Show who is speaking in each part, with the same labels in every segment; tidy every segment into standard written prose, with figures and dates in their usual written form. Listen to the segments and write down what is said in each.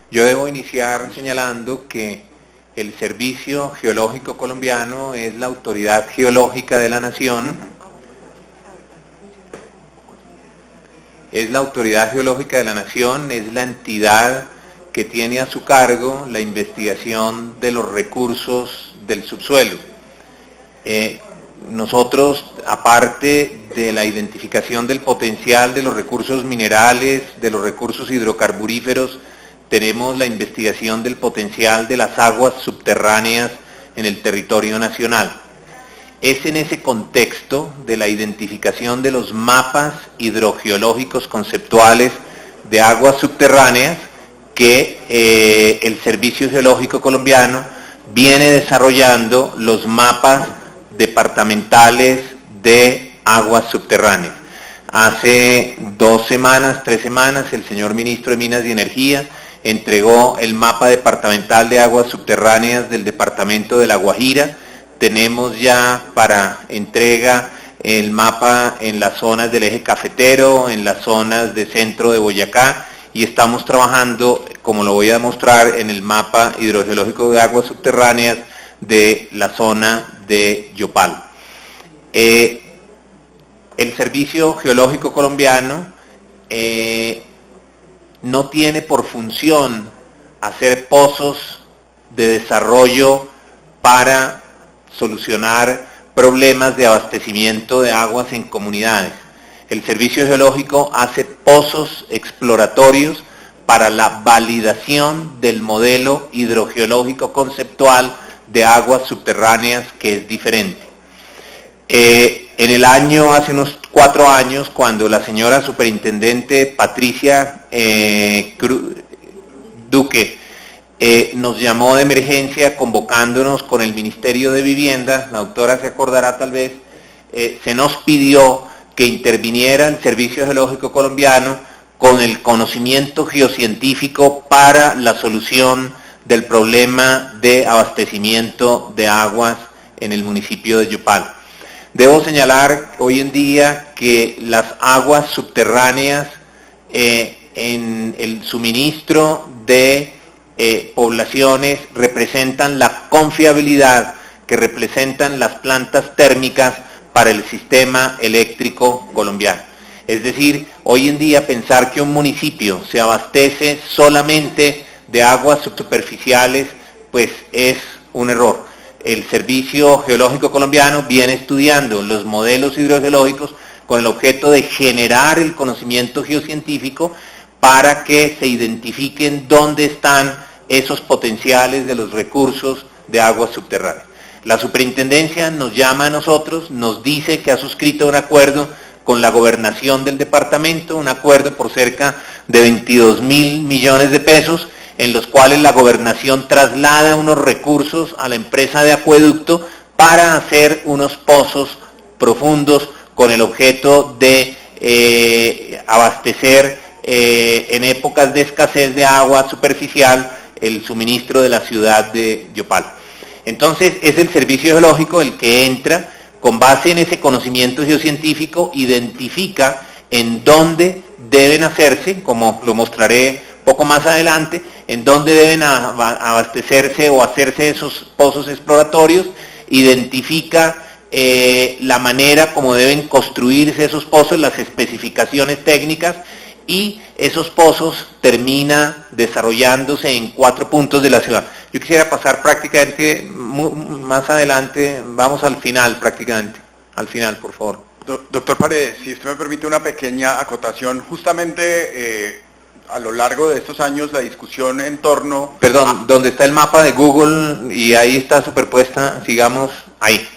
Speaker 1: Yo debo iniciar señalando que el Servicio Geológico Colombiano es la autoridad geológica de la nación. Es la autoridad geológica de la nación, es la entidad que tiene a su cargo la investigación de los recursos del subsuelo. Nosotros, aparte de la identificación del potencial de los recursos minerales, de los recursos hidrocarburíferos, tenemos la investigación del potencial de las aguas subterráneas en el territorio nacional. Es en ese contexto de la identificación de los mapas hidrogeológicos conceptuales de aguas subterráneas que el Servicio Geológico Colombiano viene desarrollando los mapas departamentales de aguas subterráneas. Hace 2 semanas, 3 semanas, el señor Ministro de Minas y Energía entregó el mapa departamental de aguas subterráneas del departamento de La Guajira. Tenemos ya para entrega el mapa en las zonas del eje cafetero, en las zonas de centro de Boyacá, y estamos trabajando, como lo voy a mostrar, en el mapa hidrogeológico de aguas subterráneas de la zona de Yopal. El Servicio Geológico Colombiano no tiene por función hacer pozos de desarrollo para solucionar problemas de abastecimiento de aguas en comunidades. El Servicio Geológico hace pozos exploratorios para la validación del modelo hidrogeológico conceptual de aguas subterráneas, que es diferente. En el año, hace unos 4 años, cuando la señora superintendente Patricia Duque nos llamó de emergencia convocándonos con el Ministerio de Vivienda, la doctora se acordará tal vez, se nos pidió que interviniera el Servicio Geológico Colombiano con el conocimiento geocientífico para la solución del problema de abastecimiento de aguas en el municipio de Yopal. Debo señalar hoy en día que las aguas subterráneas en el suministro de poblaciones representan la confiabilidad que representan las plantas térmicas para el sistema eléctrico colombiano. Es decir, hoy en día pensar que un municipio se abastece solamente de aguas superficiales, pues es un error. El Servicio Geológico Colombiano viene estudiando los modelos hidrogeológicos con el objeto de generar el conocimiento geocientífico para que se identifiquen dónde están esos potenciales de los recursos de aguas subterráneas. La superintendencia nos llama a nosotros, nos dice que ha suscrito un acuerdo con la gobernación del departamento, un acuerdo por cerca de 22.000 millones de pesos, en los cuales la gobernación traslada unos recursos a la empresa de acueducto para hacer unos pozos profundos con el objeto de abastecer en épocas de escasez de agua superficial el suministro de la ciudad de Yopal. Entonces es el Servicio Geológico el que entra, con base en ese conocimiento geocientífico, identifica en dónde deben hacerse, como lo mostraré poco más adelante, en dónde deben abastecerse o hacerse esos pozos exploratorios, identifica la manera como deben construirse esos pozos, las especificaciones técnicas, y esos pozos termina desarrollándose en 4 puntos de la ciudad. Yo quisiera pasar prácticamente más adelante, vamos al final prácticamente, al final, por favor.
Speaker 2: Doctor Paredes, si usted me permite una pequeña acotación, justamente a lo largo de estos años la discusión en torno...
Speaker 1: Perdón, donde está el mapa de Google y ahí está superpuesta, sigamos ahí.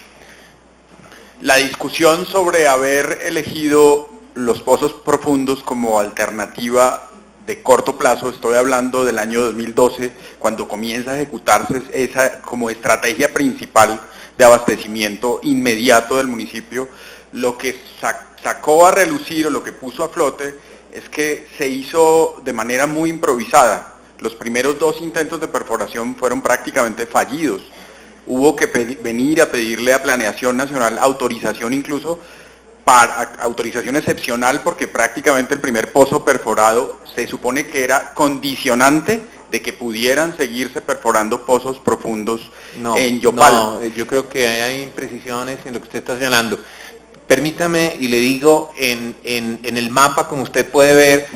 Speaker 2: La discusión sobre haber elegido los pozos profundos como alternativa de corto plazo, estoy hablando del año 2012, cuando comienza a ejecutarse esa como estrategia principal de abastecimiento inmediato del municipio, lo que sacó a relucir o lo que puso a flote es que se hizo de manera muy improvisada. Los primeros 2 intentos de perforación fueron prácticamente fallidos. Hubo que venir a pedirle a Planeación Nacional autorización incluso, para autorización excepcional, porque prácticamente el primer pozo perforado se supone que era condicionante de que pudieran seguirse perforando pozos profundos en Yopal.
Speaker 1: No, yo creo que hay imprecisiones en lo que usted está señalando. Permítame y le digo, en el mapa, como usted puede ver,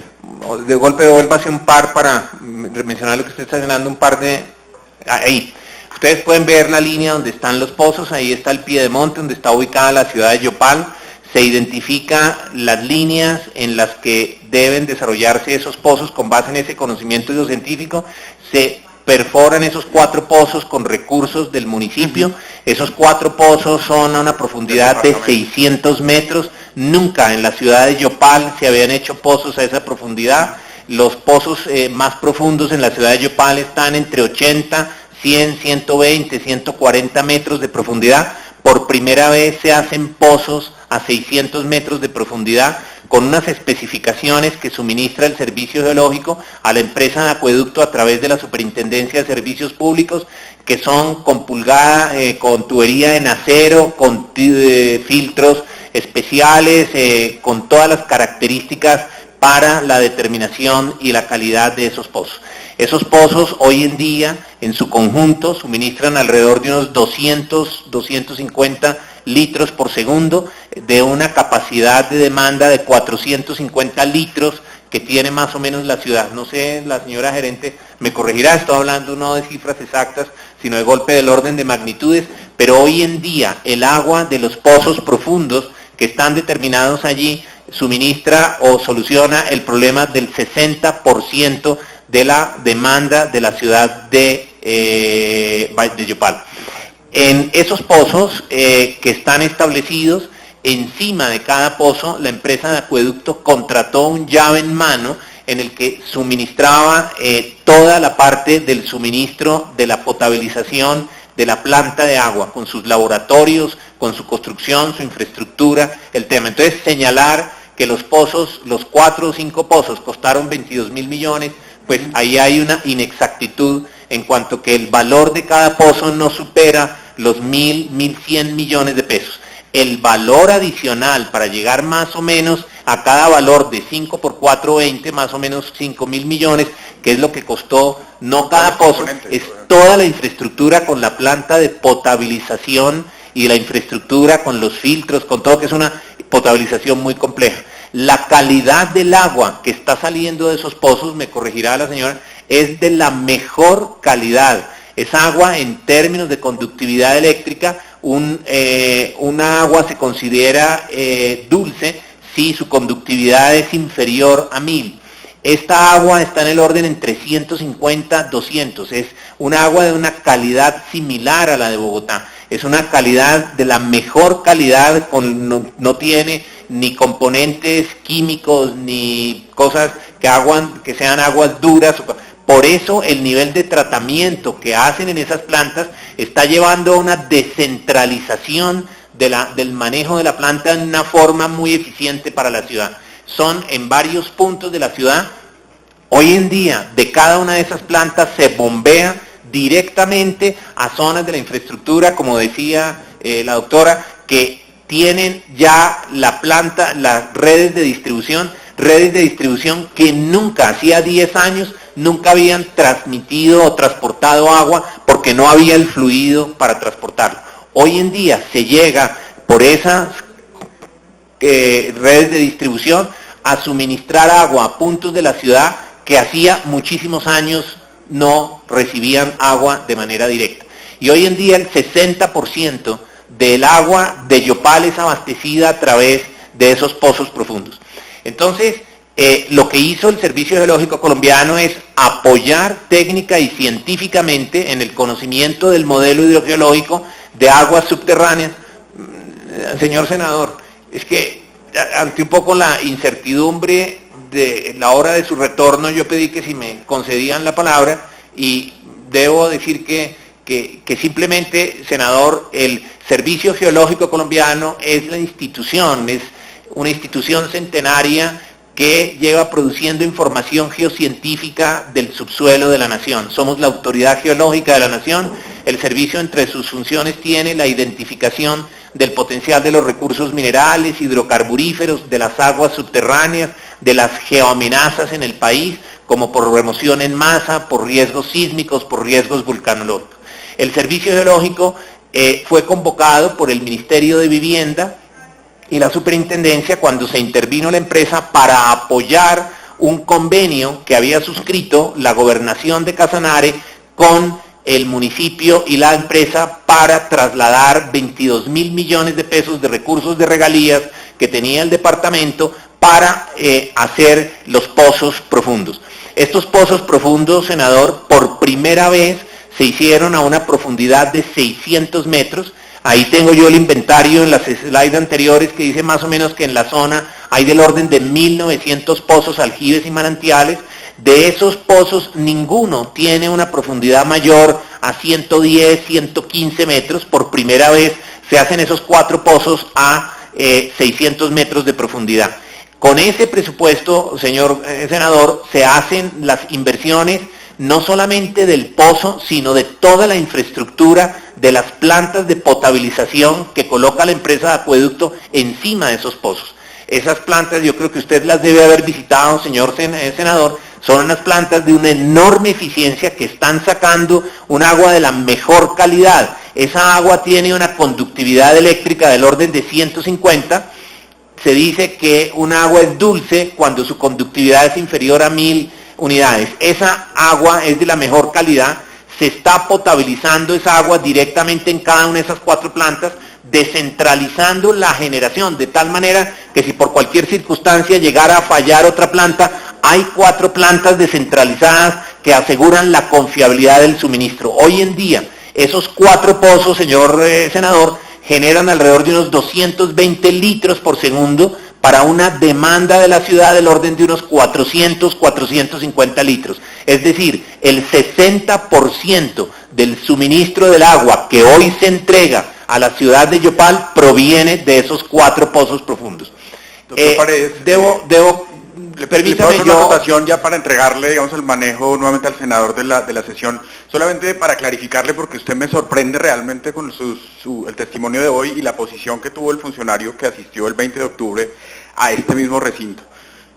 Speaker 1: de golpe vuelva hacia un par para mencionar lo que usted está señalando, un par de... Ahí. Ustedes pueden ver la línea donde están los pozos, ahí está el piedemonte donde está ubicada la ciudad de Yopal. Se identifica las líneas en las que deben desarrollarse esos pozos con base en ese conocimiento científico. Se perforan esos 4 pozos con recursos del municipio. Esos 4 pozos son a una profundidad de 600 metros. Nunca en la ciudad de Yopal se habían hecho pozos a esa profundidad. Los pozos más profundos en la ciudad de Yopal están entre 80, 100, 120, 140 metros de profundidad. Por primera vez se hacen pozos a 600 metros de profundidad con unas especificaciones que suministra el Servicio Geológico a la empresa de acueducto a través de la Superintendencia de Servicios Públicos, que son con pulgada, con tubería en acero, con filtros especiales, con todas las características para la determinación y la calidad de esos pozos. Esos pozos hoy en día, en su conjunto, suministran alrededor de unos 200, 250 litros por segundo, de una capacidad de demanda de 450 litros que tiene más o menos la ciudad. No sé, la señora gerente me corregirá, estoy hablando no de cifras exactas, sino de golpe del orden de magnitudes, pero hoy en día el agua de los pozos profundos que están determinados allí suministra o soluciona el problema del 60% de la demanda de la ciudad de Yopal. En esos pozos que están establecidos, encima de cada pozo, la empresa de acueducto contrató un llave en mano en el que suministraba toda la parte del suministro de la potabilización de la planta de agua, con sus laboratorios, con su construcción, su infraestructura, el tema. Entonces, señalar que los pozos, los 4 o 5 pozos costaron 22.000 millones, pues ahí hay una inexactitud en cuanto que el valor de cada pozo no supera los 1.100 millones de pesos. El valor adicional para llegar más o menos a cada valor de 5 por 4, 20, más o menos 5.000 millones, que es lo que costó, no cada pozo, es toda la infraestructura con la planta de potabilización y la infraestructura con los filtros, con todo, que es una potabilización muy compleja. La calidad del agua que está saliendo de esos pozos, me corregirá la señora, es de la mejor calidad. Es agua en términos de conductividad eléctrica, una agua se considera dulce si su conductividad es inferior a 1000. Esta agua está en el orden entre 150 200, es un agua de una calidad similar a la de Bogotá. Es una calidad de la mejor calidad, no tiene ni componentes químicos ni cosas que sean aguas duras. Por eso el nivel de tratamiento que hacen en esas plantas está llevando a una descentralización del manejo de la planta en una forma muy eficiente para la ciudad. Son en varios puntos de la ciudad. Hoy en día, de cada una de esas plantas se bombea directamente a zonas de la infraestructura, como decía la doctora, que tienen ya la planta, las redes de distribución que nunca, hacía 10 años, nunca habían transmitido o transportado agua porque no había el fluido para transportarlo. Hoy en día se llega por esas redes de distribución a suministrar agua a puntos de la ciudad que hacía muchísimos años no recibían agua de manera directa. Y hoy en día el 60% del agua de Yopal es abastecida a través de esos pozos profundos. Entonces, lo que hizo el Servicio Geológico Colombiano es apoyar técnica y científicamente en el conocimiento del modelo hidrogeológico de aguas subterráneas. Señor senador, es que ante un poco la incertidumbre de la hora de su retorno, yo pedí que si me concedían la palabra, y debo decir que simplemente, senador, el Servicio Geológico Colombiano es la institución, es una institución centenaria que lleva produciendo información geocientífica del subsuelo de la nación. Somos la autoridad geológica de la nación. El servicio, entre sus funciones, tiene la identificación del potencial de los recursos minerales, hidrocarburíferos, de las aguas subterráneas, de las geoamenazas en el país, como por remoción en masa, por riesgos sísmicos, por riesgos vulcanológicos. El Servicio Geológico fue convocado por el Ministerio de Vivienda y la Superintendencia cuando se intervino la empresa para apoyar un convenio que había suscrito la Gobernación de Casanare con el municipio y la empresa para trasladar 22.000 millones de pesos de recursos de regalías que tenía el departamento para hacer los pozos profundos. Estos pozos profundos, senador, por primera vez se hicieron a una profundidad de 600 metros. Ahí tengo yo el inventario en las slides anteriores que dice más o menos que en la zona hay del orden de 1.900 pozos, aljibes y manantiales. De esos pozos, ninguno tiene una profundidad mayor a 110, 115 metros. Por primera vez se hacen esos 4 pozos a 600 metros de profundidad. Con ese presupuesto, señor senador, se hacen las inversiones no solamente del pozo, sino de toda la infraestructura de las plantas de potabilización que coloca la empresa de acueducto encima de esos pozos. Esas plantas, yo creo que usted las debe haber visitado, señor senador, son unas plantas de una enorme eficiencia que están sacando un agua de la mejor calidad. Esa agua tiene una conductividad eléctrica del orden de 150. Se dice que un agua es dulce cuando su conductividad es inferior a 1000 unidades. Esa agua es de la mejor calidad, se está potabilizando esa agua directamente en cada una de esas 4 plantas, descentralizando la generación, de tal manera que si por cualquier circunstancia llegara a fallar otra planta, hay 4 plantas descentralizadas que aseguran la confiabilidad del suministro. Hoy en día, esos 4 pozos, señor senador, generan alrededor de unos 220 litros por segundo para una demanda de la ciudad del orden de unos 400, 450 litros. Es decir, el 60% del suministro del agua que hoy se entrega a la ciudad de Yopal proviene de esos 4 pozos profundos.
Speaker 2: Doctor Paredes,
Speaker 1: permítame
Speaker 2: una anotación ya para entregarle, digamos, el manejo nuevamente al senador de la sesión, solamente para clarificarle, porque usted me sorprende realmente con el testimonio de hoy y la posición que tuvo el funcionario que asistió el 20 de octubre a este mismo recinto.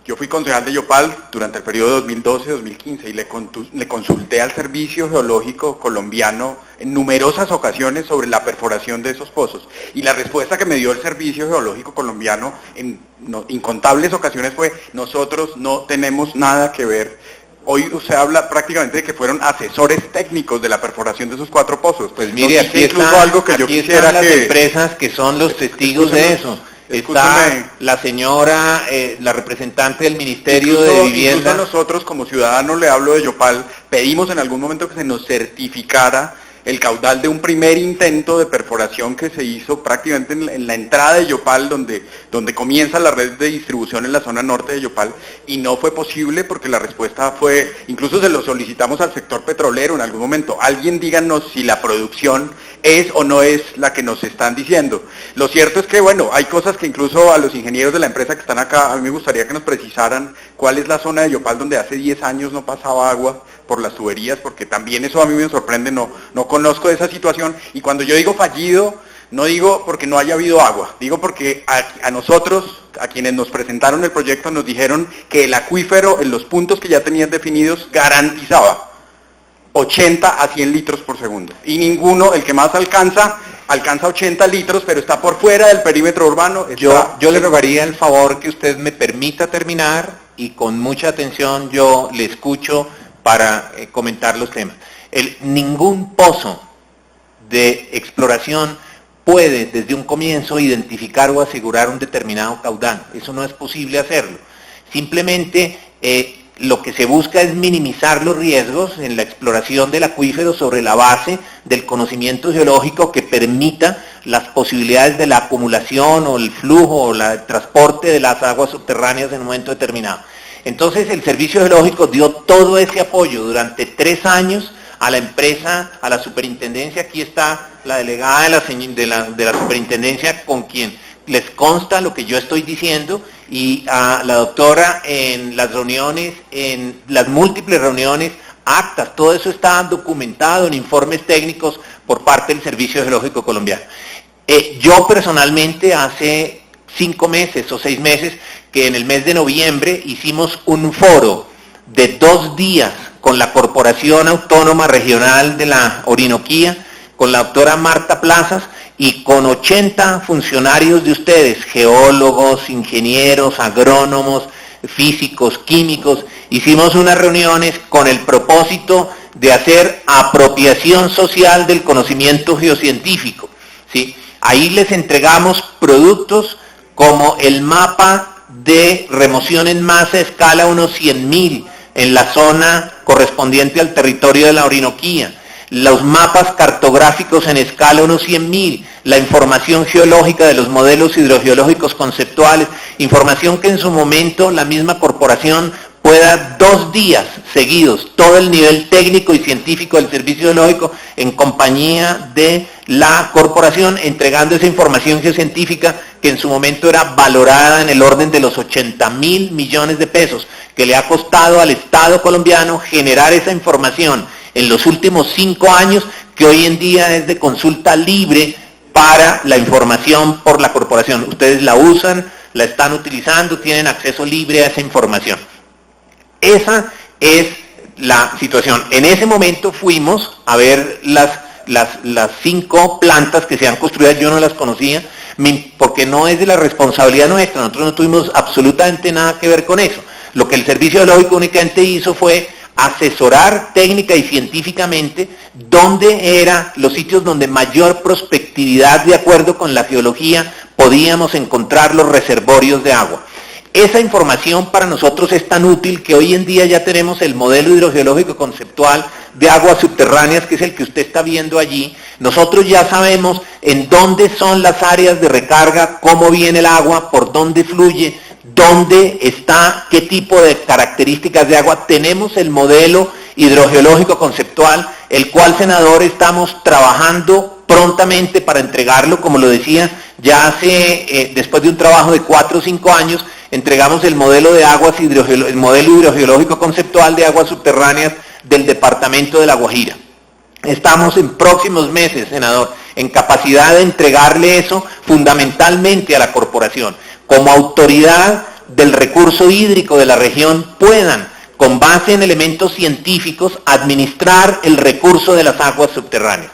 Speaker 2: Yo fui concejal de Yopal durante el periodo 2012-2015 y le consulté al Servicio Geológico colombiano en numerosas ocasiones sobre la perforación de esos pozos. Y la respuesta que me dio el Servicio Geológico colombiano en incontables ocasiones fue: nosotros no tenemos nada que ver. Hoy usted habla prácticamente de que fueron asesores técnicos de la perforación de esos 4 pozos.
Speaker 1: Pues mire, aquí están las empresas que son los testigos de eso. Está la señora, la representante del Ministerio de Vivienda.
Speaker 2: Incluso nosotros como ciudadanos, le hablo de Yopal, pedimos en algún momento que se nos certificara el caudal de un primer intento de perforación que se hizo prácticamente en la entrada de Yopal, donde comienza la red de distribución en la zona norte de Yopal, y no fue posible porque la respuesta fue, incluso se lo solicitamos al sector petrolero en algún momento: alguien díganos si la producción es o no es la que nos están diciendo. Lo cierto es que, bueno, hay cosas que incluso a los ingenieros de la empresa que están acá, a mí me gustaría que nos precisaran cuál es la zona de Yopal donde hace 10 años no pasaba agua por las tuberías, porque también eso a mí me sorprende, no conozco esa situación. Y cuando yo digo fallido, no digo porque no haya habido agua, digo porque a nosotros, a quienes nos presentaron el proyecto, nos dijeron que el acuífero en los puntos que ya tenían definidos garantizaba 80 a 100 litros por segundo. Y ninguno, el que más alcanza 80 litros, pero está por fuera del perímetro urbano.
Speaker 1: Yo le rogaría el favor que usted me permita terminar y con mucha atención yo le escucho para comentar los temas. Ningún pozo de exploración puede desde un comienzo identificar o asegurar un determinado caudal. Eso no es posible hacerlo. Simplemente lo que se busca es minimizar los riesgos en la exploración del acuífero sobre la base del conocimiento geológico que permita las posibilidades de la acumulación o el flujo o el transporte de las aguas subterráneas en un momento determinado. Entonces el Servicio Geológico dio todo ese apoyo durante 3 años a la empresa, a la superintendencia. Aquí está la delegada de la superintendencia con quien les consta lo que yo estoy diciendo, y a la doctora en las reuniones, en las múltiples reuniones, actas, todo eso está documentado en informes técnicos por parte del Servicio Geológico colombiano. Yo personalmente hace 5 meses o 6 meses que en el mes de noviembre hicimos un foro de 2 días con la Corporación Autónoma Regional de la Orinoquía, con la doctora Marta Plazas y con 80 funcionarios de ustedes, geólogos, ingenieros, agrónomos, físicos, químicos. Hicimos unas reuniones con el propósito de hacer apropiación social del conocimiento geocientífico, ¿sí? Ahí les entregamos productos como el mapa de remoción en masa a escala unos 100.000 en la zona correspondiente al territorio de la Orinoquía, los mapas cartográficos en escala unos 100.000, la información geológica de los modelos hidrogeológicos conceptuales, información que en su momento la misma corporación pueda 2 días seguidos, todo el nivel técnico y científico del servicio geológico en compañía de la corporación, entregando esa información geocientífica que en su momento era valorada en el orden de los 80.000 millones de pesos, que le ha costado al Estado colombiano generar esa información en los últimos 5 años, que hoy en día es de consulta libre para la información por la corporación. Ustedes la usan, la están utilizando, tienen acceso libre a esa información. Esa es la situación. En ese momento fuimos a ver las 5 plantas que se han construido. Yo no las conocía, porque no es de la responsabilidad nuestra, nosotros no tuvimos absolutamente nada que ver con eso. Lo que el Servicio Geológico únicamente hizo fue asesorar técnica y científicamente dónde eran los sitios donde mayor prospectividad, de acuerdo con la geología, podíamos encontrar los reservorios de agua. Esa información para nosotros es tan útil que hoy en día ya tenemos el modelo hidrogeológico conceptual de aguas subterráneas, que es el que usted está viendo allí. Nosotros ya sabemos en dónde son las áreas de recarga, cómo viene el agua, por dónde fluye, dónde está, qué tipo de características de agua. Tenemos el modelo hidrogeológico conceptual, el cual, senador, estamos trabajando prontamente para entregarlo. Como lo decía, ya hace, después de un trabajo de 4 o 5 años, entregamos el modelo de aguas el modelo hidrogeológico conceptual de aguas subterráneas del departamento de La Guajira. Estamos en próximos meses, senador, en capacidad de entregarle eso fundamentalmente a la corporación. Como autoridad del recurso hídrico de la región, puedan, con base en elementos científicos, administrar el recurso de las aguas subterráneas.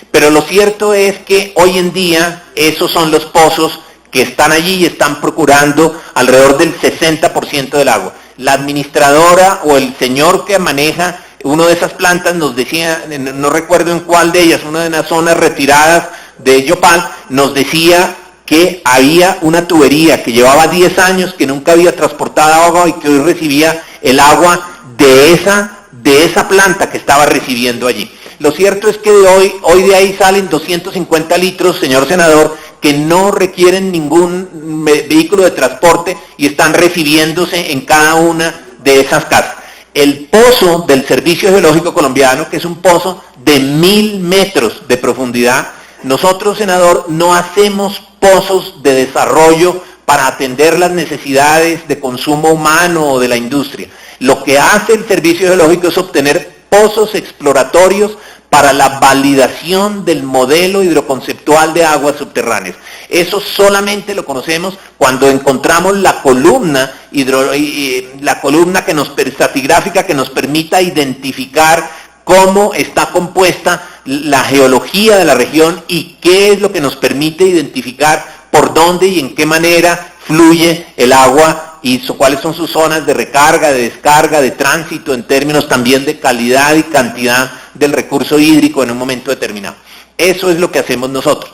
Speaker 1: Pero lo cierto es que hoy en día esos son los pozos que están allí y están procurando alrededor del 60% del agua. La administradora o el señor que maneja una de esas plantas nos decía, no recuerdo en cuál de ellas, una de las zonas retiradas de Yopal, nos decía que había una tubería que llevaba 10 años, que nunca había transportado agua y que hoy recibía el agua de esa planta que estaba recibiendo allí. Lo cierto es que hoy de ahí salen 250 litros, señor senador, que no requieren ningún vehículo de transporte y están recibiéndose en cada una de esas casas. El pozo del Servicio Geológico Colombiano, que es un pozo de 1000 metros de profundidad, nosotros, senador, no hacemos pozos de desarrollo para atender las necesidades de consumo humano o de la industria. Lo que hace el Servicio Geológico es obtener pozos exploratorios para la validación del modelo hidroconceptual de aguas subterráneas. Eso solamente lo conocemos cuando encontramos la columna estratigráfica que nos permita identificar cómo está compuesta la geología de la región y qué es lo que nos permite identificar por dónde y en qué manera fluye el agua y cuáles son sus zonas de recarga, de descarga, de tránsito, en términos también de calidad y cantidad del recurso hídrico en un momento determinado. Eso es lo que hacemos nosotros.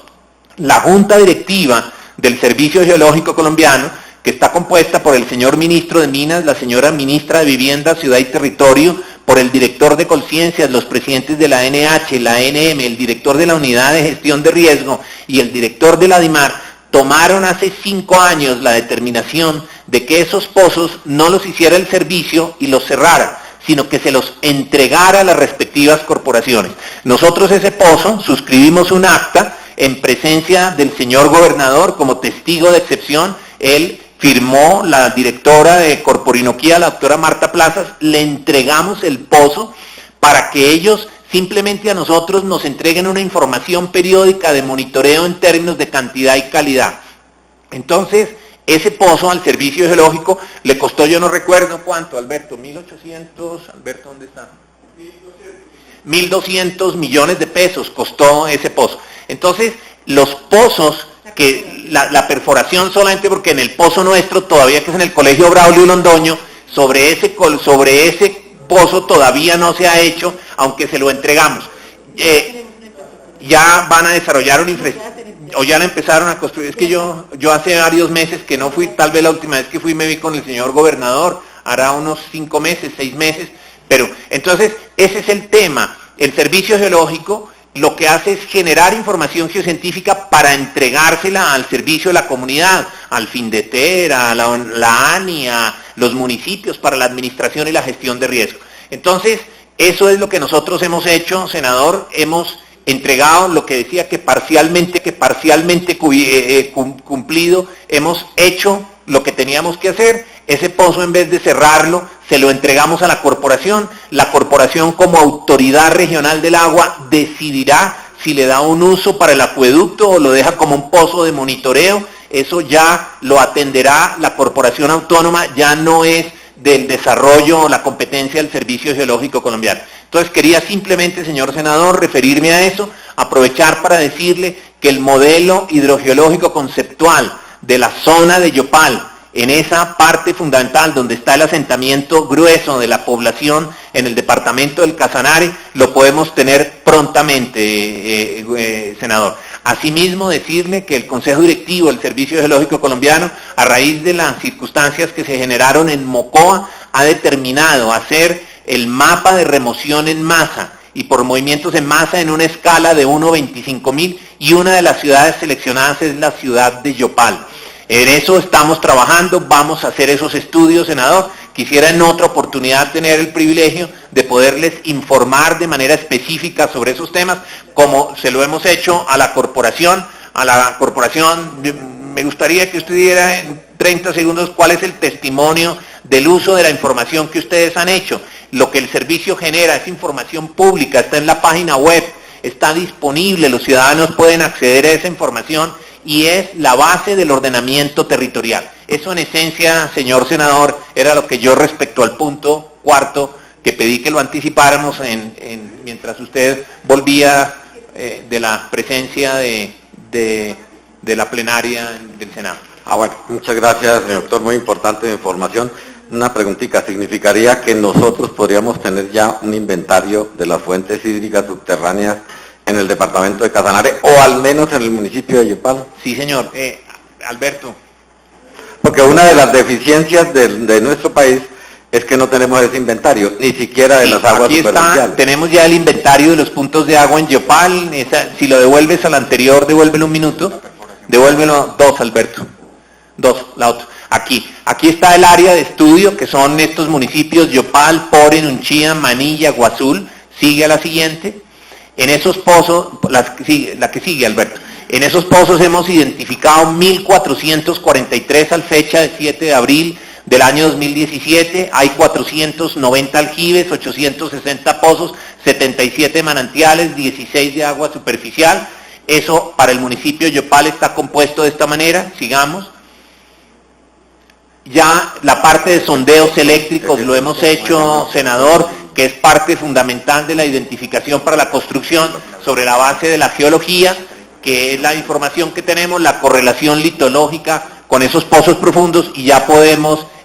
Speaker 1: La Junta Directiva del Servicio Geológico Colombiano, que está compuesta por el señor ministro de Minas, la señora ministra de Vivienda, Ciudad y Territorio, por el director de Colciencias, los presidentes de la NH, la ANM, el director de la Unidad de Gestión de Riesgo y el director de la DIMAR, tomaron hace 5 años la determinación de que esos pozos no los hiciera el servicio y los cerrara, sino que se los entregara a las respectivas corporaciones. Nosotros ese pozo suscribimos un acta en presencia del señor gobernador como testigo de excepción. Él firmó, la directora de Corporinoquía, la doctora Marta Plazas, le entregamos el pozo para que ellos simplemente a nosotros nos entreguen una información periódica de monitoreo en términos de cantidad y calidad. Entonces, Ese pozo al servicio geológico le costó, yo no recuerdo cuánto, Alberto, 1.800, Alberto, ¿dónde está? 1.200 millones de pesos costó ese pozo. Entonces, los pozos, que la perforación solamente porque en el pozo nuestro, todavía que es en el Colegio Braulio Londoño, sobre ese pozo todavía no se ha hecho, aunque se lo entregamos. Ya van a desarrollar una infraestructura, o ya la empezaron a construir. Es que yo hace varios meses que no fui, tal vez la última vez que fui me vi con el señor gobernador, hará unos 5 meses, 6 meses, pero entonces ese es el tema. El servicio geológico lo que hace es generar información geocientífica para entregársela al servicio de la comunidad, al FINDETER, a la ANI, a los municipios para la administración y la gestión de riesgo. Entonces, eso es lo que nosotros hemos hecho, senador, hemos entregado lo que decía que parcialmente cumplido, hemos hecho lo que teníamos que hacer. Ese pozo, en vez de cerrarlo, se lo entregamos a la corporación como autoridad regional del agua decidirá si le da un uso para el acueducto o lo deja como un pozo de monitoreo. Eso ya lo atenderá la corporación autónoma, ya no es del desarrollo o la competencia del Servicio Geológico Colombiano. Entonces quería simplemente, señor senador, referirme a eso, aprovechar para decirle que el modelo hidrogeológico conceptual de la zona de Yopal, en esa parte fundamental donde está el asentamiento grueso de la población en el departamento del Casanare, lo podemos tener prontamente, senador. Asimismo, decirle que el Consejo Directivo del Servicio Geológico Colombiano, a raíz de las circunstancias que se generaron en Mocoa, ha determinado hacer el mapa de remoción en masa y por movimientos en masa en una escala de 1/25.000, y una de las ciudades seleccionadas es la ciudad de Yopal. En eso estamos trabajando, vamos a hacer esos estudios, senador. Quisiera en otra oportunidad tener el privilegio de poderles informar de manera específica sobre esos temas, como se lo hemos hecho a la corporación. Me gustaría que usted diera en 30 segundos cuál es el testimonio del uso de la información que ustedes han hecho. Lo que el servicio genera es información pública, está en la página web, está disponible, los ciudadanos pueden acceder a esa información, y es la base del ordenamiento territorial. Eso en esencia, señor senador, era lo que yo respecto al punto cuarto, que pedí que lo anticipáramos mientras usted volvía de la presencia de la plenaria del Senado.
Speaker 3: Bueno, muchas gracias, señor doctor, muy importante la información. Una preguntita, ¿significaría que nosotros podríamos tener ya un inventario de las fuentes hídricas subterráneas en el departamento de Casanare, o al menos en el municipio de Yopal?
Speaker 1: Sí, señor. Alberto.
Speaker 3: Porque una de las deficiencias de nuestro país es que no tenemos ese inventario, ni siquiera de las aguas superficiales.
Speaker 1: Tenemos ya el inventario de los puntos de agua en Yopal. Si lo devuelves al anterior, devuélvelo un minuto. Devuélvelo 2, Alberto. 2, la otra. Aquí está el área de estudio, que son estos municipios: Yopal, Pore, Nunchía, Manilla, Guazul. Sigue a la siguiente. En esos pozos, la que sigue, Alberto, en esos pozos hemos identificado 1.443 al fecha de 7 de abril del año 2017, hay 490 aljibes, 860 pozos, 77 manantiales, 16 de agua superficial. Eso para el municipio de Yopal está compuesto de esta manera. Sigamos. Ya la parte de sondeos eléctricos lo hemos hecho, senador, que es parte fundamental de la identificación para la construcción sobre la base de la geología, que es la información que tenemos, la correlación litológica con esos pozos profundos, y ya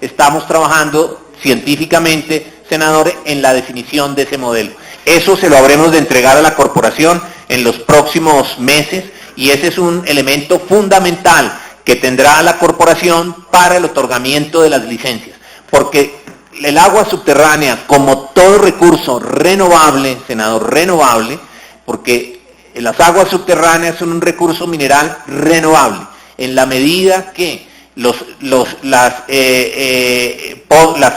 Speaker 1: estamos trabajando científicamente, senador, en la definición de ese modelo. Eso se lo habremos de entregar a la corporación en los próximos meses, y ese es un elemento fundamental que tendrá la corporación para el otorgamiento de las licencias, porque el agua subterránea, como todo recurso renovable, senador, renovable, porque las aguas subterráneas son un recurso mineral renovable, en la medida que las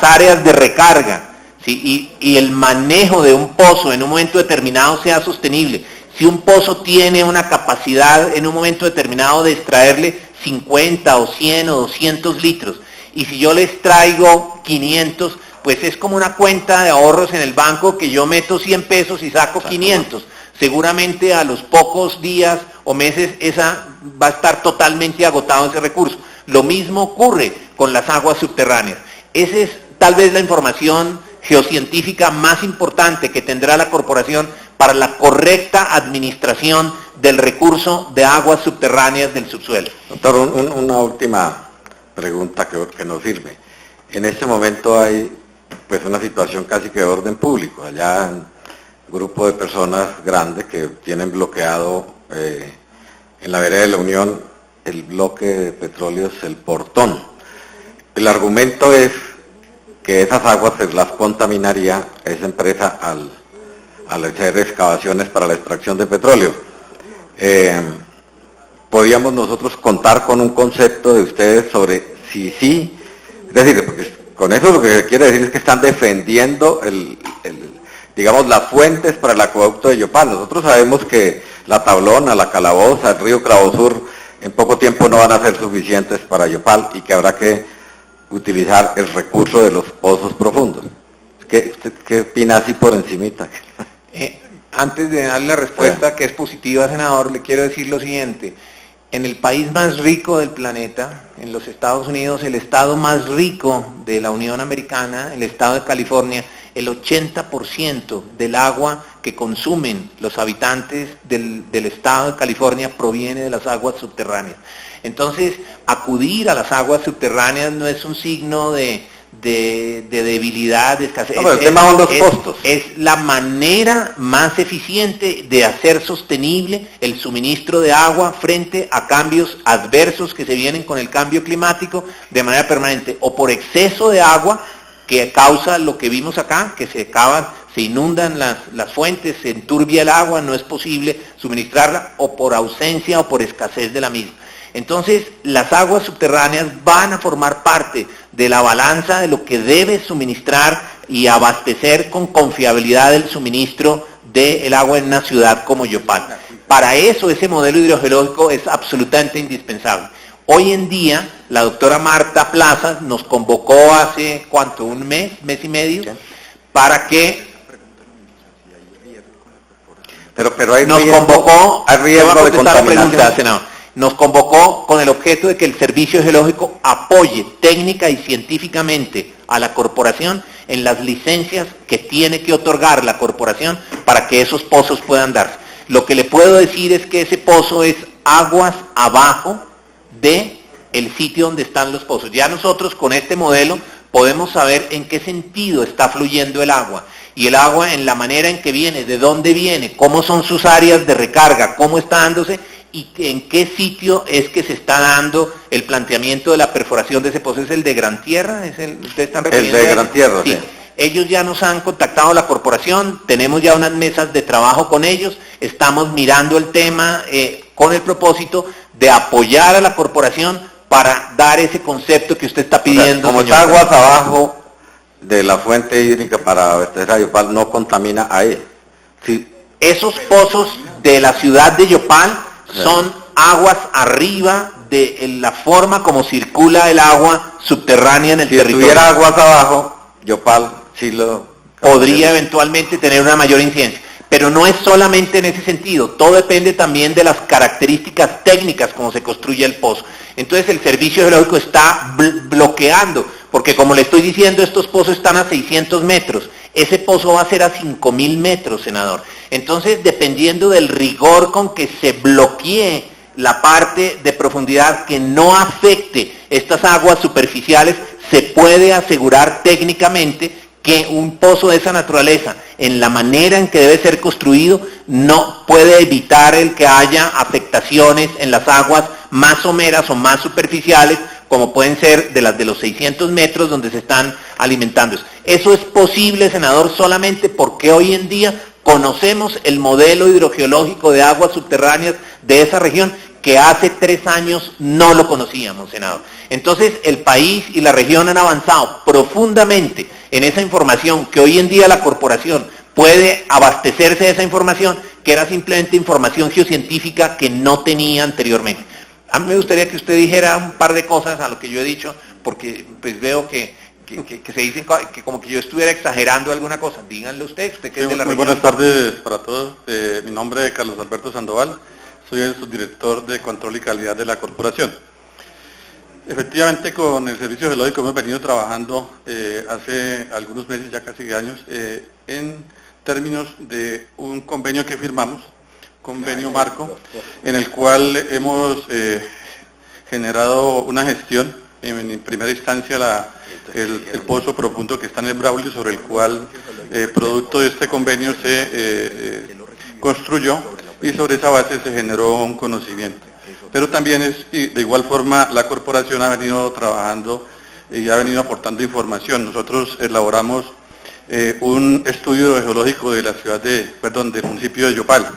Speaker 1: áreas de recarga, ¿sí? y el manejo de un pozo en un momento determinado sea sostenible. Si un pozo tiene una capacidad en un momento determinado de extraerle 50 o 100 o 200 litros, y si yo les traigo 500, pues es como una cuenta de ahorros en el banco, que yo meto 100 pesos y saco 500. Seguramente a los pocos días o meses va a estar totalmente agotado ese recurso. Lo mismo ocurre con las aguas subterráneas. Esa es tal vez la información geocientífica más importante que tendrá la corporación para la correcta administración del recurso de aguas subterráneas del subsuelo.
Speaker 3: Doctor, una última pregunta que nos sirve. En este momento hay pues una situación casi que de orden público. Allá un grupo de personas grandes que tienen bloqueado en la vereda de la Unión el bloque de petróleos El Portón. El argumento es que esas aguas se las contaminaría esa empresa al hacer excavaciones para la extracción de petróleo. ¿Podríamos nosotros contar con un concepto de ustedes sobre si sí? Es decir, porque con eso lo que quiere decir es que están defendiendo digamos, las fuentes para el acueducto de Yopal. Nosotros sabemos que la Tablona, la Calaboza, el río Cravosur, en poco tiempo no van a ser suficientes para Yopal y que habrá que utilizar el recurso de los pozos profundos. ¿Qué opina así por encimita?
Speaker 1: Antes de darle la respuesta, que es positiva, senador, le quiero decir lo siguiente. En el país más rico del planeta, en los Estados Unidos, el estado más rico de la Unión Americana, el estado de California, el 80% del agua que consumen los habitantes del estado de California proviene de las aguas subterráneas. Entonces, acudir a las aguas subterráneas no es un signo de debilidad, de escasez.
Speaker 3: No, el tema son los costos.
Speaker 1: Es la manera más eficiente de hacer sostenible el suministro de agua frente a cambios adversos que se vienen con el cambio climático de manera permanente, o por exceso de agua que causa lo que vimos acá, que se inundan las fuentes, se enturbia el agua, no es posible suministrarla, o por ausencia o por escasez de la misma. Entonces, las aguas subterráneas van a formar parte de la balanza de lo que debe suministrar y abastecer con confiabilidad el suministro del agua en una ciudad como Yopal. Para eso, ese modelo hidrogeológico es absolutamente indispensable. Hoy en día, la doctora Marta Plaza nos convocó hace, ¿cuánto? ¿Un mes? ¿Mes y medio? Para que...
Speaker 3: Pero hay
Speaker 1: nos
Speaker 3: riesgo,
Speaker 1: convocó,
Speaker 3: hay riesgo de contaminación.
Speaker 1: Senador. Nos convocó con el objeto de que el Servicio Geológico apoye técnica y científicamente a la corporación en las licencias que tiene que otorgar la corporación para que esos pozos puedan darse. Lo que le puedo decir es que ese pozo es aguas abajo de el sitio donde están los pozos. Ya nosotros con este modelo podemos saber en qué sentido está fluyendo el agua. Y el agua en la manera en que viene, de dónde viene, cómo son sus áreas de recarga, cómo está dándose y en qué sitio es que se está dando el planteamiento de la perforación de ese pozo. ¿Es el de Gran Tierra? ¿Ustedes están refiriendo?
Speaker 3: El de Gran Tierra, sí.
Speaker 1: Ellos ya nos han contactado la corporación, tenemos ya unas mesas de trabajo con ellos, estamos mirando el tema con el propósito de apoyar a la corporación para dar ese concepto que usted está pidiendo.
Speaker 3: O sea, como está aguas abajo de la fuente hídrica para abastecer a Yopal, no contamina ahí. Sí.
Speaker 1: Esos pozos de la ciudad de Yopal son aguas arriba de la forma como circula el agua subterránea en el territorio.
Speaker 3: Si tuviera aguas abajo, Yopal sí lo...
Speaker 1: podría eventualmente tener una mayor incidencia. Pero no es solamente en ese sentido, todo depende también de las características técnicas como se construye el pozo. Entonces el Servicio Geológico está bloqueando, porque como le estoy diciendo, estos pozos están a 600 metros, ese pozo va a ser a 5.000 metros, senador. Entonces, dependiendo del rigor con que se bloquee la parte de profundidad que no afecte estas aguas superficiales, se puede asegurar técnicamente que un pozo de esa naturaleza, en la manera en que debe ser construido, no puede evitar el que haya afectaciones en las aguas más someras o más superficiales, como pueden ser de las de los 600 metros donde se están alimentando. Eso es posible, senador, solamente porque hoy en día conocemos el modelo hidrogeológico de aguas subterráneas de esa región, que hace 3 años no lo conocíamos, senador. Entonces, el país y la región han avanzado profundamente en esa información, que hoy en día la corporación puede abastecerse de esa información, que era simplemente información geocientífica que no tenía anteriormente. A mí me gustaría que usted dijera un par de cosas a lo que yo he dicho, porque pues veo que se dicen que como que yo estuviera exagerando alguna cosa. Díganlo usted que es de la región.
Speaker 4: Muy buenas tardes para todos. Mi nombre es Carlos Alberto Sandoval, soy el subdirector de Control y Calidad de la corporación. Efectivamente, con el Servicio Geológico hemos venido trabajando hace algunos meses, ya casi años, en términos de un convenio que firmamos, convenio marco, en el cual hemos generado una gestión, en primera instancia el pozo profundo que está en el Braulio, sobre el cual, producto de este convenio, se construyó y sobre esa base se generó un conocimiento. Pero también de igual forma la corporación ha venido trabajando y ha venido aportando información. Nosotros elaboramos un estudio geológico de la ciudad del municipio de Yopal,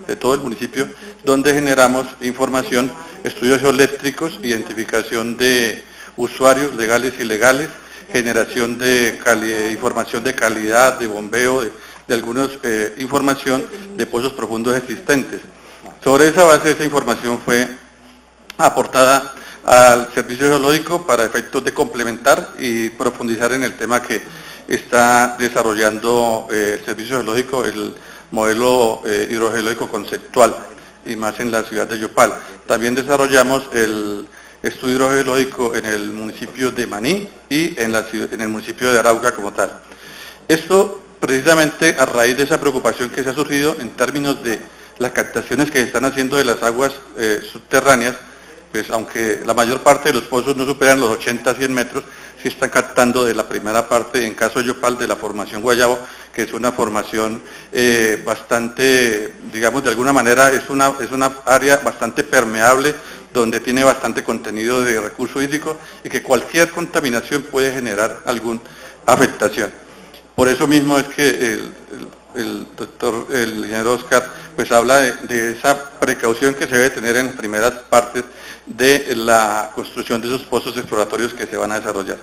Speaker 4: de todo el municipio, donde generamos información, estudios geoeléctricos, identificación de usuarios legales y ilegales, generación de información de calidad, de bombeo, de alguna información de pozos profundos existentes. Sobre esa base, esa información fue aportada al Servicio Geológico para efectos de complementar y profundizar en el tema que está desarrollando el Servicio Geológico, el modelo hidrogeológico conceptual, y más en la ciudad de Yopal. También desarrollamos el estudio hidrogeológico en el municipio de Maní y en el municipio de Arauca como tal. Esto precisamente a raíz de esa preocupación que se ha surgido en términos de las captaciones que se están haciendo de las aguas subterráneas, pues aunque la mayor parte de los pozos no superan los 80 a 100 metros, sí están captando de la primera parte, en caso de Yopal, de la formación Guayabo, que es una formación bastante, digamos, de alguna manera es una área bastante permeable, donde tiene bastante contenido de recurso hídrico y que cualquier contaminación puede generar alguna afectación. Por eso mismo es que el ingeniero Oscar pues habla de esa precaución que se debe tener en las primeras partes de la construcción de esos pozos exploratorios que se van a desarrollar.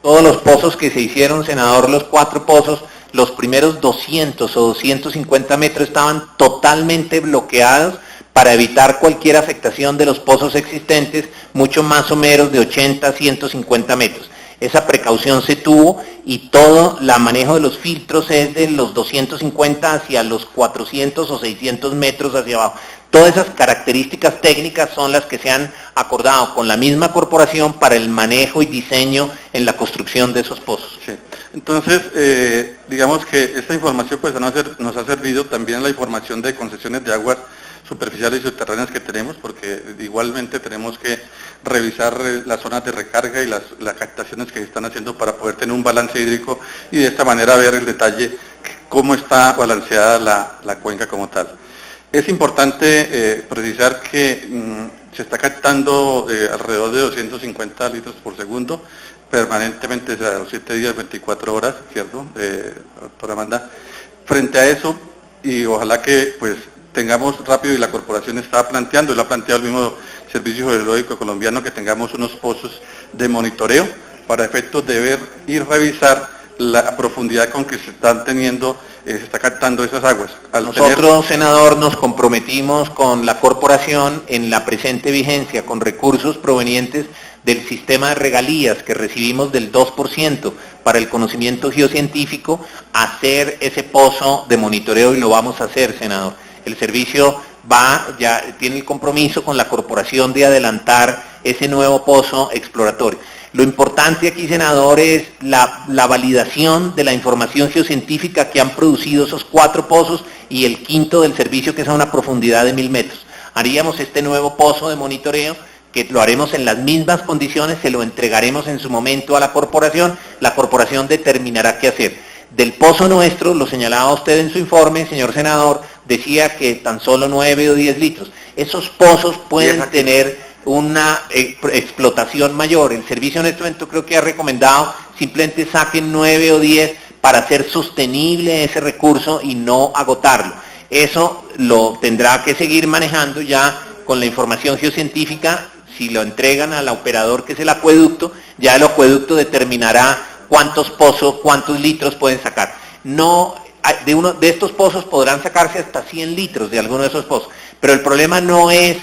Speaker 1: Todos los pozos que se hicieron, senador, los 4 pozos, los primeros 200 o 250 metros estaban totalmente bloqueados para evitar cualquier afectación de los pozos existentes, mucho más o menos de 80 a 150 metros. Esa precaución se tuvo y todo el manejo de los filtros es de los 250 hacia los 400 o 600 metros hacia abajo. Todas esas características técnicas son las que se han acordado con la misma corporación para el manejo y diseño en la construcción de esos pozos.
Speaker 4: Sí. Entonces, digamos que esta información pues nos ha servido también la información de concesiones de aguas superficiales y subterráneas que tenemos, porque igualmente tenemos que revisar las zonas de recarga y las captaciones que se están haciendo para poder tener un balance hídrico y de esta manera ver en detalle cómo está balanceada la cuenca como tal. Es importante precisar que se está captando alrededor de 250 litros por segundo permanentemente desde los 7 días, 24 horas, ¿cierto, doctora Amanda? Frente a eso, y ojalá que pues tengamos rápido, y la corporación está planteando, y lo ha planteado el mismo Servicio Geológico Colombiano, que tengamos unos pozos de monitoreo para efectos de ver y revisar la profundidad con que se están teniendo, se está captando esas aguas.
Speaker 1: Nosotros, senador, nos comprometimos con la corporación en la presente vigencia con recursos provenientes del sistema de regalías que recibimos del 2% para el conocimiento geocientífico, a hacer ese pozo de monitoreo, y lo vamos a hacer, senador. El servicio ya tiene el compromiso con la corporación de adelantar ese nuevo pozo exploratorio. Lo importante aquí, senador, es la validación de la información geocientífica que han producido esos 4 pozos y el quinto del servicio, que es a una profundidad de 1000 metros. Haríamos este nuevo pozo de monitoreo, que lo haremos en las mismas condiciones, se lo entregaremos en su momento a la corporación determinará qué hacer. Del pozo nuestro, lo señalaba usted en su informe, señor senador, decía que tan solo 9 o 10 litros. Esos pozos pueden tener una explotación mayor. El servicio en este momento creo que ha recomendado simplemente saquen 9 o 10 para hacer sostenible ese recurso y no agotarlo. Eso lo tendrá que seguir manejando ya con la información geocientífica. Si lo entregan al operador, que es el acueducto, ya el acueducto determinará cuántos pozos, cuántos litros pueden sacar. No, de estos pozos podrán sacarse hasta 100 litros de alguno de esos pozos, pero el problema no es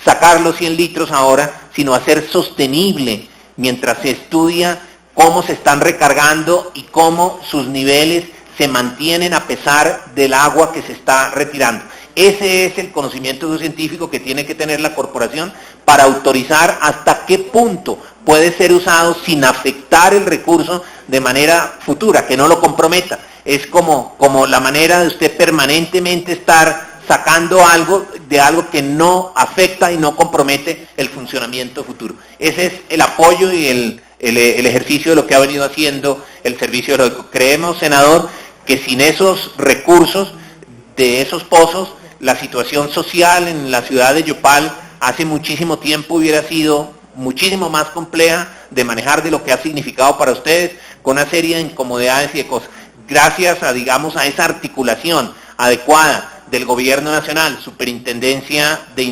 Speaker 1: sacar los 100 litros ahora, sino hacer sostenible mientras se estudia cómo se están recargando y cómo sus niveles se mantienen a pesar del agua que se está retirando. Ese es el conocimiento científico que tiene que tener la corporación para autorizar hasta qué punto puede ser usado sin afectar el recurso de manera futura, que no lo comprometa. Es como la manera de usted permanentemente estar sacando algo de algo que no afecta y no compromete el funcionamiento futuro. Ese es el apoyo y el ejercicio de lo que ha venido haciendo el Servicio Geológico. Creemos, senador, que sin esos recursos de esos pozos, la situación social en la ciudad de Yopal hace muchísimo tiempo hubiera sido muchísimo más compleja de manejar de lo que ha significado para ustedes, con una serie de incomodidades y de cosas. Gracias a, digamos, a esa articulación adecuada del Gobierno Nacional, Superintendencia de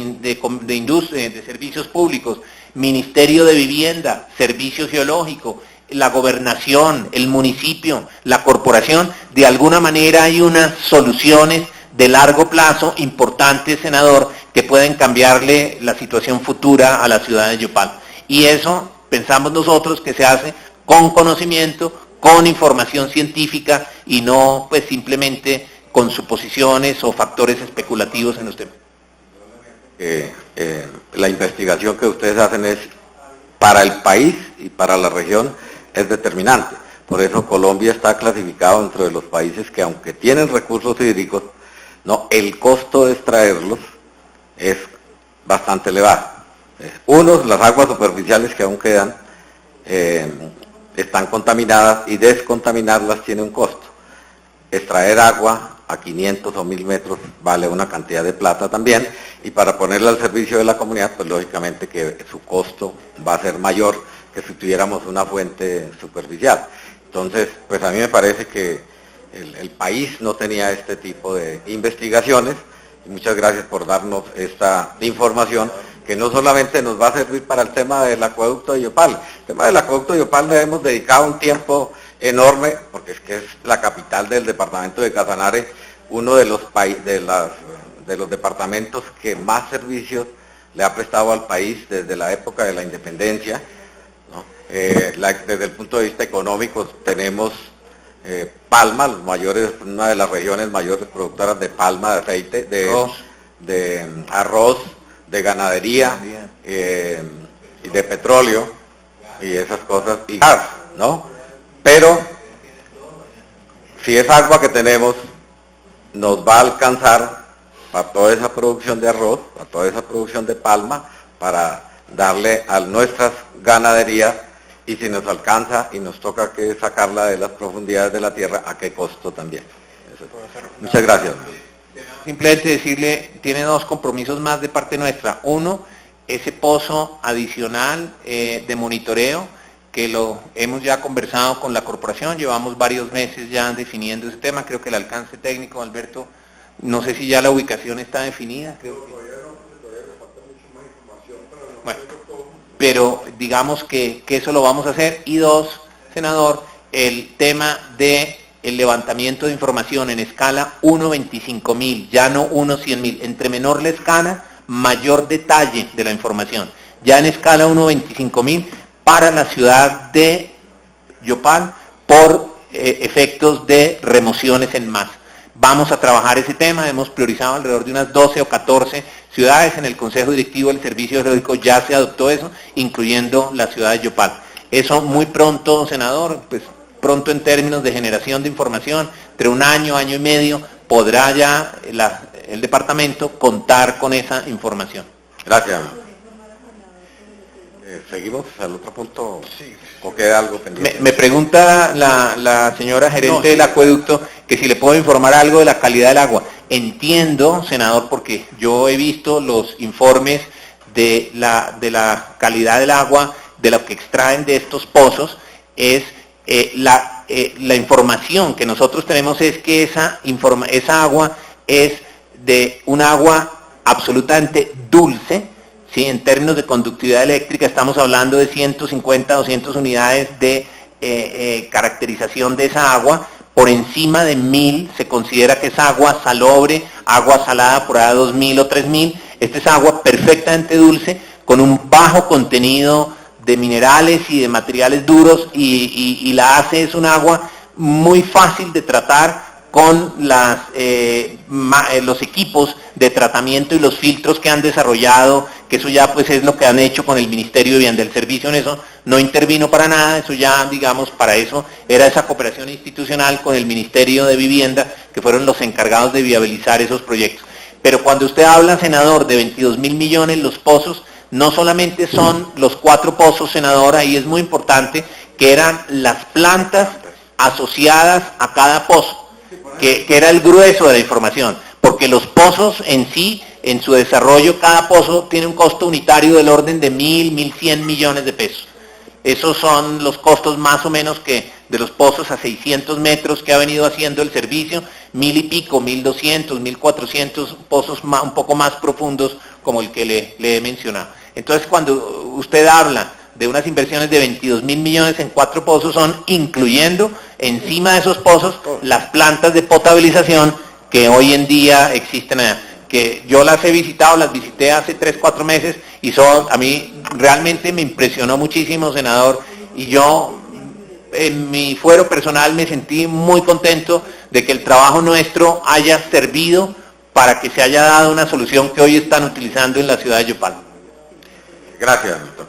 Speaker 1: Industria, de Servicios Públicos, Ministerio de Vivienda, Servicio Geológico, la Gobernación, el municipio, la corporación, de alguna manera hay unas soluciones de largo plazo importantes, senador, que pueden cambiarle la situación futura a la ciudad de Yopal. Y eso pensamos nosotros que se hace con conocimiento, con información científica y no pues simplemente con suposiciones o factores especulativos en los temas.
Speaker 3: La investigación que ustedes hacen es para el país y para la región es determinante. Por eso Colombia está clasificado dentro de los países que, aunque tienen recursos hídricos, no, el costo de extraerlos es bastante elevado. Las aguas superficiales que aún quedan están contaminadas y descontaminarlas tiene un costo. Extraer agua a 500 o 1000 metros vale una cantidad de plata también, y para ponerla al servicio de la comunidad, pues lógicamente que su costo va a ser mayor que si tuviéramos una fuente superficial. Entonces, pues a mí me parece que el país no tenía este tipo de investigaciones, y muchas gracias por darnos esta información, que no solamente nos va a servir para el tema del acueducto de Yopal. El tema del acueducto de Yopal le hemos dedicado un tiempo enorme, porque es que es la capital del departamento de Casanare, uno de los departamentos que más servicios le ha prestado al país desde la época de la independencia, ¿no? Desde el punto de vista económico tenemos palma, una de las regiones mayores productoras de palma, de aceite, de arroz, de ganadería y de petróleo y esas cosas, y gas, ¿no? Pero si esa agua que tenemos nos va a alcanzar para toda esa producción de arroz, para toda esa producción de palma, para darle a nuestras ganaderías, y si nos alcanza y nos toca que sacarla de las profundidades de la tierra, ¿a qué costo también? Muchas gracias.
Speaker 1: Simplemente decirle, tiene dos compromisos más de parte nuestra. Uno, ese pozo adicional de monitoreo, que lo hemos ya conversado con la corporación, llevamos varios meses ya definiendo ese tema, creo que el alcance técnico, Alberto, no sé si ya la ubicación está definida, creo que... Bueno, pero digamos que eso lo vamos a hacer. Y dos, senador, el tema de el levantamiento de información en escala 1/25.000, ya no 1/100.000, entre menor la escala, mayor detalle de la información, ya en escala 1/25.000 para la ciudad de Yopal por efectos de remociones en masa. Vamos a trabajar ese tema, hemos priorizado alrededor de unas 12 o 14 ciudades, en el Consejo Directivo del Servicio Geológico ya se adoptó eso, incluyendo la ciudad de Yopal. Eso muy pronto, senador, pues pronto en términos de generación de información, entre un año, año y medio, podrá ya el departamento contar con esa información.
Speaker 3: Gracias. ¿Seguimos al otro punto? Sí. ¿O queda algo pendiente?
Speaker 1: Me pregunta la señora gerente del acueducto que si le puedo informar algo de la calidad del agua. Entiendo, senador, porque yo he visto los informes de la calidad del agua, de lo que extraen de estos pozos, es la información que nosotros tenemos es que esa agua es de un agua absolutamente dulce, ¿sí? En términos de conductividad eléctrica estamos hablando de 150, 200 unidades de caracterización de esa agua. Por encima de 1000 se considera que es agua salobre, agua salada por ahí 2000 o 3000. Esta es agua perfectamente dulce, con un bajo contenido de minerales y de materiales duros, y la hace es un agua muy fácil de tratar, con los equipos de tratamiento y los filtros que han desarrollado, que eso ya pues es lo que han hecho con el Ministerio de Vivienda. El servicio en eso no intervino para nada, eso ya, digamos, para eso era esa cooperación institucional con el Ministerio de Vivienda, que fueron los encargados de viabilizar esos proyectos. Pero cuando usted habla, senador, de 22.000 millones, los pozos, no solamente son los 4 pozos, senador, ahí es muy importante, que eran las plantas asociadas a cada pozo, que era el grueso de la información, porque los pozos en sí, en su desarrollo, cada pozo tiene un costo unitario del orden de 1.100 millones de pesos. Esos son los costos más o menos que de los pozos a 600 metros que ha venido haciendo el servicio, 1.000 y pico, 1.200, 1.400 pozos un poco más profundos como el que le he mencionado. Entonces, cuando usted habla de unas inversiones de 22.000 millones en 4 pozos, son incluyendo encima de esos pozos las plantas de potabilización que hoy en día existen allá, que yo las he visitado, las visité hace 3-4 meses y a mí realmente me impresionó muchísimo, senador, y yo en mi fuero personal me sentí muy contento de que el trabajo nuestro haya servido para que se haya dado una solución que hoy están utilizando en la ciudad de Yopal.
Speaker 3: Gracias, doctor.